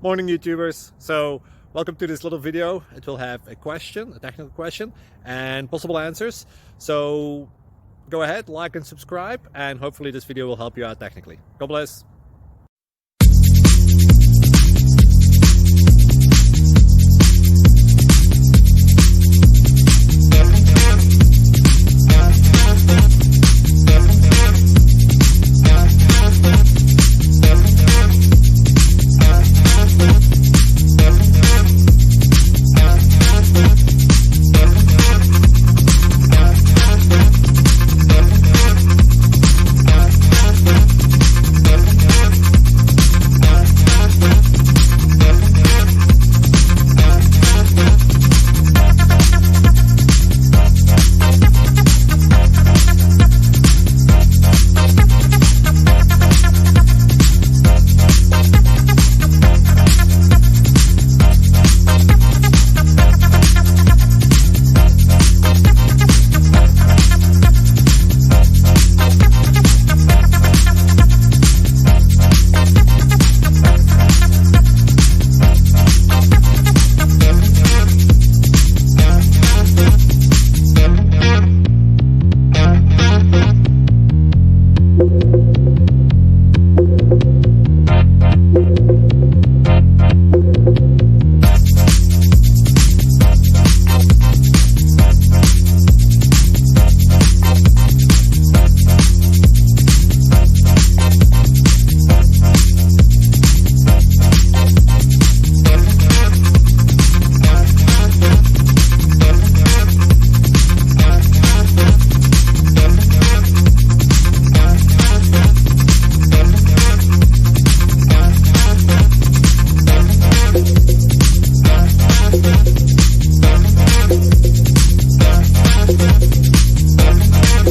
Morning YouTubers. So welcome to this little video. It will have a question, a technical question, and possible answers. So go ahead, like and subscribe, and hopefully this video will help you out technically. God bless.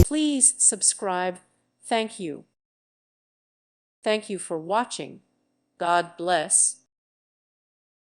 Please subscribe. Thank you. Thank you for watching. God bless.